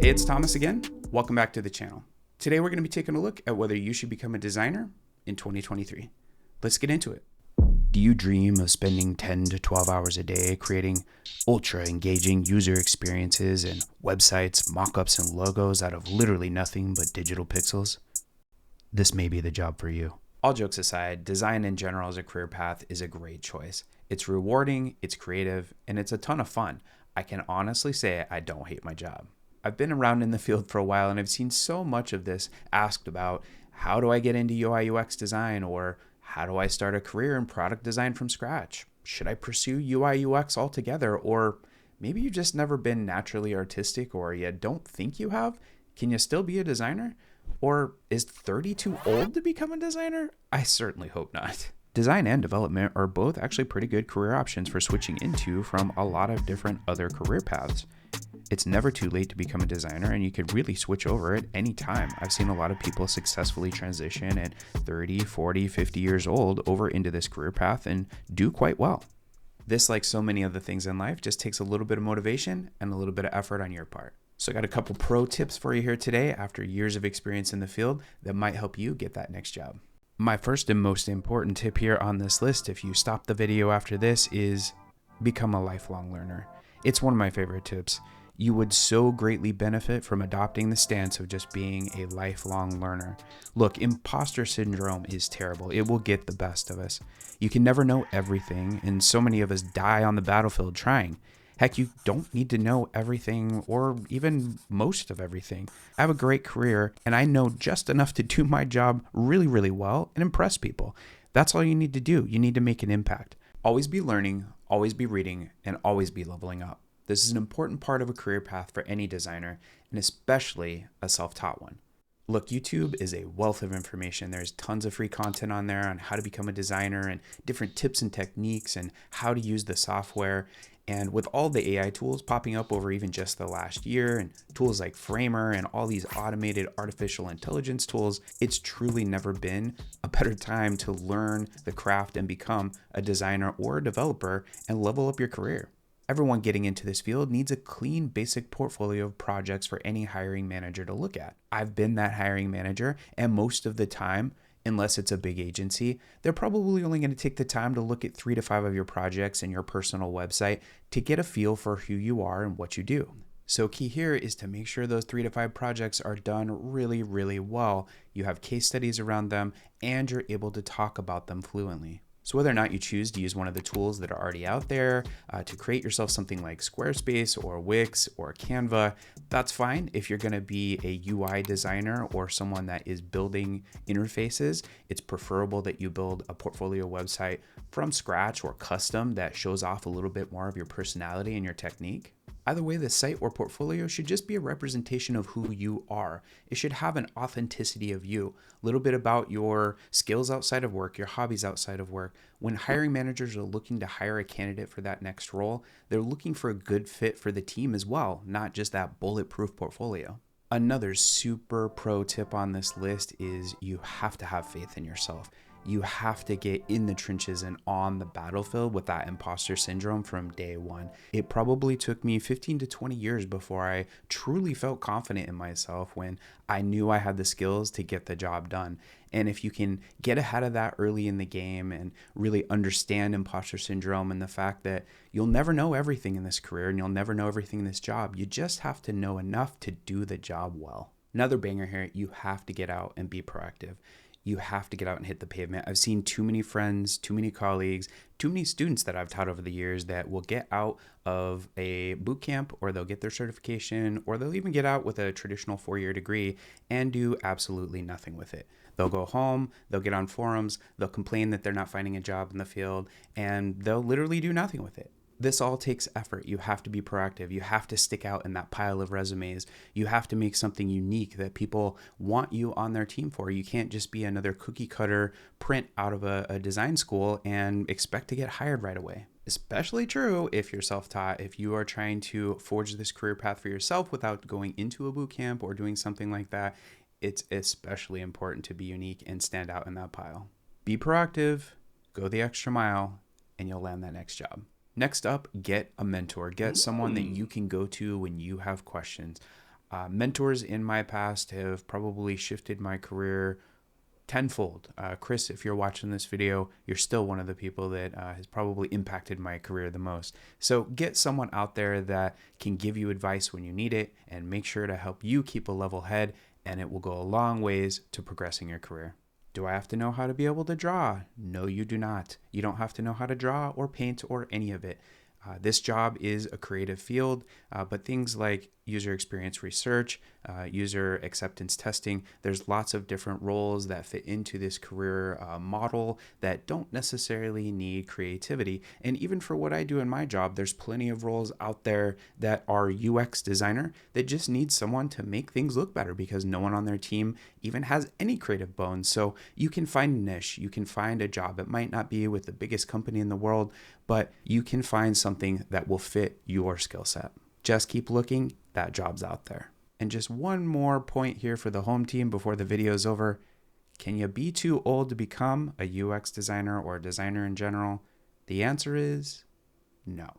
Hey, it's Thomas again. Welcome back to the channel. Today we're going to be taking a look at whether you should become a designer in 2023. Let's get into it. Do you dream of spending 10 to 12 hours a day creating ultra engaging user experiences and websites, mockups, and logos out of literally nothing but digital pixels? This may be the job for you. All jokes aside, design in general as a career path is a great choice. It's rewarding, it's creative, and it's a ton of fun. I can honestly say I don't hate my job. I've been around in the field for a while and I've seen so much of this asked about how do I get into UI UX design, or how do I start a career in product design from scratch? Should I pursue UI UX altogether? Or maybe you've just never been naturally artistic or you don't think you have. Can you still be a designer? Or is 30 too old to become a designer? I certainly hope not. Design and development are both actually pretty good career options for switching into from a lot of different other career paths. It's never too late to become a designer, and you could really switch over at any time. I've seen a lot of people successfully transition at 30, 40, 50 years old over into this career path and do quite well. This, like so many other things in life, just takes a little bit of motivation and a little bit of effort on your part. So I got a couple pro tips for you here today after years of experience in the field that might help you get that next job. My first and most important tip here on this list, if you stop the video after this, is become a lifelong learner. It's one of my favorite tips. You would so greatly benefit from adopting the stance of just being a lifelong learner. Look, imposter syndrome is terrible. It will get the best of us. You can never know everything, and so many of us die on the battlefield trying. Heck, you don't need to know everything or even most of everything. I have a great career, and I know just enough to do my job really, really well and impress people. That's all you need to do. You need to make an impact. Always be learning, always be reading, and always be leveling up. This is an important part of a career path for any designer, and especially a self-taught one. Look, YouTube is a wealth of information. There's tons of free content on there on how to become a designer and different tips and techniques and how to use the software. And with all the AI tools popping up over even just the last year, and tools like Framer and all these automated artificial intelligence tools, it's truly never been a better time to learn the craft and become a designer or a developer and level up your career. Everyone getting into this field needs a clean, basic portfolio of projects for any hiring manager to look at. I've been that hiring manager, and most of the time, unless it's a big agency, they're probably only going to take the time to look at 3 to 5 of your projects and your personal website to get a feel for who you are and what you do. So key here is to make sure those 3 to 5 projects are done really, really well. You have case studies around them, and you're able to talk about them fluently. So whether or not you choose to use one of the tools that are already out there to create yourself something like Squarespace or Wix or Canva, that's fine. If you're going to be a UI designer or someone that is building interfaces, it's preferable that you build a portfolio website from scratch or custom that shows off a little bit more of your personality and your technique. Either way, the site or portfolio should just be a representation of who you are. It should have an authenticity of you, a little bit about your skills outside of work, your hobbies outside of work. When hiring managers are looking to hire a candidate for that next role, they're looking for a good fit for the team as well, not just that bulletproof portfolio. Another super pro tip on this list is you have to have faith in yourself. You have to get in the trenches and on the battlefield with that imposter syndrome from day one. It probably took me 15 to 20 years before I truly felt confident in myself when I knew I had the skills to get the job done. And if you can get ahead of that early in the game and really understand imposter syndrome and the fact that you'll never know everything in this career and you'll never know everything in this job, you just have to know enough to do the job well. Another banger here, you have to get out and be proactive. You have to get out and hit the pavement. I've seen too many friends, too many colleagues, too many students that I've taught over the years that will get out of a boot camp, or they'll get their certification, or they'll even get out with a traditional 4-year degree and do absolutely nothing with it. They'll go home, they'll get on forums, they'll complain that they're not finding a job in the field, and they'll literally do nothing with it. This all takes effort. You have to be proactive. You have to stick out in that pile of resumes. You have to make something unique that people want you on their team for. You can't just be another cookie cutter print out of a design school and expect to get hired right away. Especially true if you're self-taught, if you are trying to forge this career path for yourself without going into a boot camp or doing something like that. It's especially important to be unique and stand out in that pile. Be proactive, go the extra mile, and you'll land that next job. Next up, get a mentor. Get someone that you can go to when you have questions. Mentors in my past have probably shifted my career tenfold. Chris, if you're watching this video, you're still one of the people that has probably impacted my career the most. So get someone out there that can give you advice when you need it and make sure to help you keep a level head, and it will go a long ways to progressing your career. Do I have to know how to be able to draw? No, you do not. You don't have to know how to draw or paint or any of it. This job is a creative field, but things like user experience research, user acceptance testing, there's lots of different roles that fit into this career model that don't necessarily need creativity. And even for what I do in my job, there's plenty of roles out there that are UX designer that just need someone to make things look better because no one on their team even has any creative bones. So you can find a niche, you can find a job. It might not be with the biggest company in the world, but you can find something that will fit your skill set. Just keep looking, that job's out there. And just one more point here for the home team before the video is over. Can you be too old to become a UX designer or a designer in general? The answer is no.